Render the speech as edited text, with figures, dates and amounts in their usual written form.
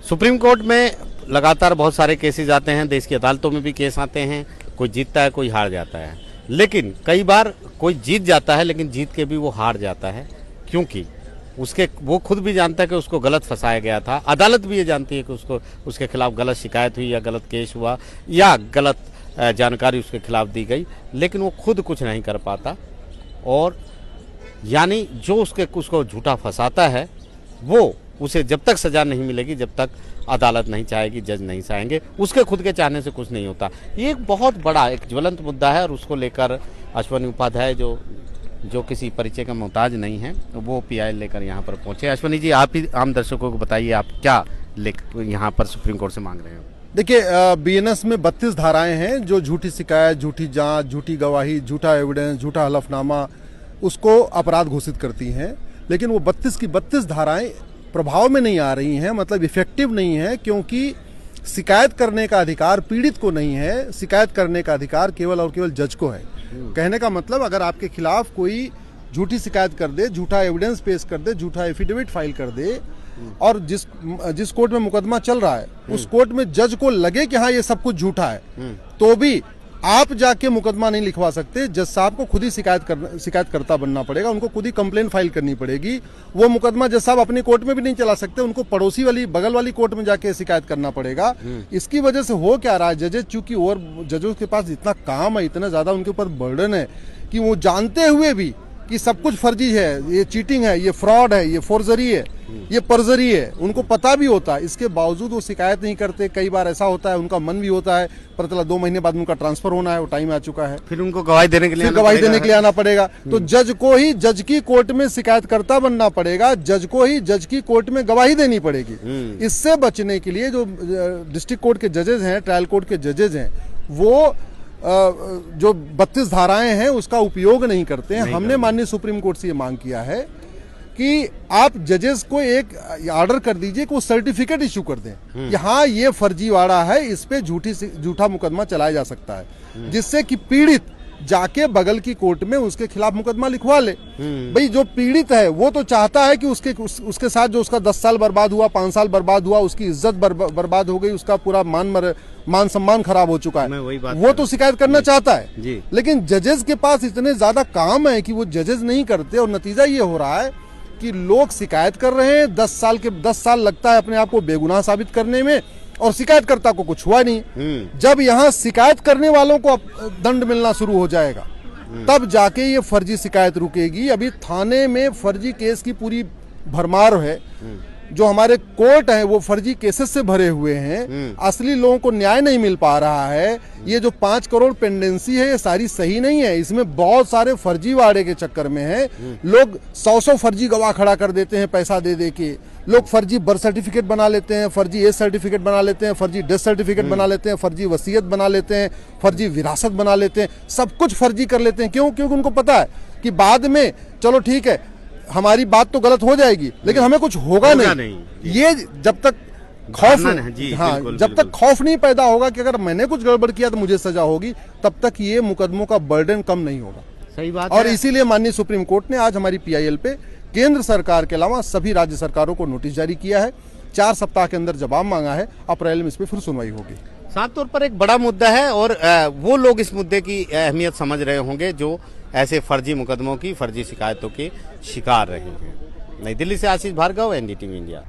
Supreme court में लगातार बहुत सारे केसेस आते हैं, देश की अदालतों में भी केस आते हैं, कोई जीतता है कोई हार जाता है। लेकिन कई बार कोई जीत जाता है लेकिन जीत के भी वो हार जाता है, क्योंकि वो खुद भी जानता है कि उसको गलत फंसाया गया था। अदालत भी ये जानती है कि उसके खिलाफ गलत शिकायत हुई या गलत केस हुआ या गलत जानकारी उसके खिलाफ दी गई, लेकिन वो खुद कुछ नहीं कर पाता। और यानी जो उसको झूठा फंसाता है वो उसे जब तक सजा नहीं मिलेगी, जब तक अदालत नहीं चाहेगी, जज नहीं चाहेंगे, उसके खुद के चाहने से कुछ नहीं होता। ये एक बहुत बड़ा एक ज्वलंत मुद्दा है और उसको लेकर अश्वनी उपाध्याय जो किसी परिचय का मोहताज नहीं है, वो पीआईएल लेकर यहाँ पर पहुंचे। अश्वनी जी, आप ही आम दर्शकों को बताइए, आप क्या यहाँ पर सुप्रीम कोर्ट से मांग रहे हो? देखिए, बीएनएस में 32 धाराएं हैं जो झूठी शिकायत, झूठी जांच, झूठी गवाही, झूठा एविडेंस, झूठा हलफनामा उसको अपराध घोषित करती हैं। लेकिन वो 32 की 32 धाराएं प्रभाव में नहीं आ रही हैं, मतलब इफेक्टिव नहीं है, क्योंकि शिकायत करने का अधिकार पीड़ित को नहीं है। शिकायत करने का अधिकार केवल और केवल जज को है। कहने का मतलब, अगर आपके खिलाफ कोई झूठी शिकायत कर दे, झूठा एविडेंस पेश कर दे, झूठा एफिडेविट फाइल कर दे और जिस कोर्ट में मुकदमा चल रहा है उस कोर्ट में जज को लगे कि हाँ ये सब कुछ झूठा है, तो भी आप जाके मुकदमा नहीं लिखवा सकते। जज साहब को खुद ही शिकायतकर्ता बनना पड़ेगा, उनको खुद ही कंप्लेन फाइल करनी पड़ेगी। वो मुकदमा जज साहब अपनी कोर्ट में भी नहीं चला सकते, उनको पड़ोसी वाली बगल वाली कोर्ट में जाके शिकायत करना पड़ेगा। इसकी वजह से हो क्या रहा है, जजेस चूंकि और जजों के पास इतना काम है, इतना ज्यादा उनके ऊपर बर्डन है कि वो जानते हुए भी कि सब कुछ फर्जी है, ये चीटिंग है, ये फ्रॉड है, ये फोर्जरी है, ये परजरी है, उनको पता भी होता है, इसके बावजूद वो शिकायत नहीं करते। कई बार ऐसा होता है, उनका मन भी होता है, पता चला 2 महीने बाद उनका ट्रांसफर होना है, वो टाइम आ चुका है, फिर उनको गवाही देने के लिए आना पड़ेगा। तो जज को ही जज की कोर्ट में शिकायतकर्ता बनना पड़ेगा, जज को ही जज की कोर्ट में गवाही देनी पड़ेगी। इससे बचने के लिए जो डिस्ट्रिक्ट कोर्ट के जजेज हैं, ट्रायल कोर्ट के जजेज हैं, वो जो 32 धाराएं हैं उसका उपयोग नहीं करते हैं। हमने माननीय सुप्रीम कोर्ट से ये मांग किया है कि आप जजेस को एक ऑर्डर कर दीजिए कि वो सर्टिफिकेट इशू कर दें कि हाँ ये फर्जीवाड़ा है, इस पे झूठा मुकदमा चलाया जा सकता है, जिससे कि पीड़ित जाके बगल की कोर्ट में उसके खिलाफ मुकदमा लिखवा ले। भाई जो पीड़ित है वो तो चाहता है कि उसके साथ जो उसका 10 साल बर्बाद हुआ, 5 साल बर्बाद हुआ, उसकी इज्जत बर्बाद हो गई, उसका पूरा मान सम्मान खराब हो चुका है, वो तो शिकायत करना चाहता है। लेकिन जजेस के पास इतने ज्यादा काम है कि वो जजेस नहीं करते, और नतीजा ये हो रहा है कि लोग शिकायत कर रहे हैं, 10 साल लगता है अपने आप को बेगुनाह साबित करने में, और शिकायतकर्ता को कुछ हुआ नहीं। जब यहाँ शिकायत करने वालों को दंड मिलना शुरू हो जाएगा, तब जाके ये फर्जी शिकायत रुकेगी। अभी थाने में फर्जी केस की पूरी भरमार है, जो हमारे कोर्ट है वो फर्जी केसेस से भरे हुए हैं, असली लोगों को न्याय नहीं मिल पा रहा है। ये जो 5 करोड़ पेंडेंसी है ये सारी सही नहीं है, इसमें बहुत सारे फर्जीवाड़े के चक्कर में है। लोग 100 फर्जी गवाह खड़ा कर देते हैं पैसा दे के, लोग फर्जी बर्थ सर्टिफिकेट बना लेते हैं, फर्जी एज सर्टिफिकेट बना लेते हैं, फर्जी डेथ सर्टिफिकेट बना लेते हैं, फर्जी वसीयत बना लेते हैं, फर्जी विरासत बना लेते हैं, सब कुछ फर्जी कर लेते हैं। क्योंकि उनको पता है कि बाद में चलो ठीक है हमारी बात तो गलत हो जाएगी लेकिन हमें कुछ होगा नहीं। ये जब तक खौफ जब तक खौफ नहीं पैदा होगा कि अगर मैंने कुछ गड़बड़ किया तो मुझे सजा होगी, तब तक ये मुकदमों का बर्डन कम नहीं होगा। सही बात और इसीलिए माननीय सुप्रीम कोर्ट ने आज हमारी पीआईएल पे केंद्र सरकार के अलावा सभी राज्य सरकारों को नोटिस जारी किया है। 4 सप्ताह के अंदर जवाब मांगा है, अप्रैल में इस पे फिर सुनवाई होगी। साफ तौर पर एक बड़ा मुद्दा है और वो लोग इस मुद्दे की अहमियत समझ रहे होंगे जो ऐसे फर्जी मुकदमों की, फर्जी शिकायतों के शिकार रहे हैं। नई दिल्ली से आशीष भार्गव, एनडीटीवी इंडिया।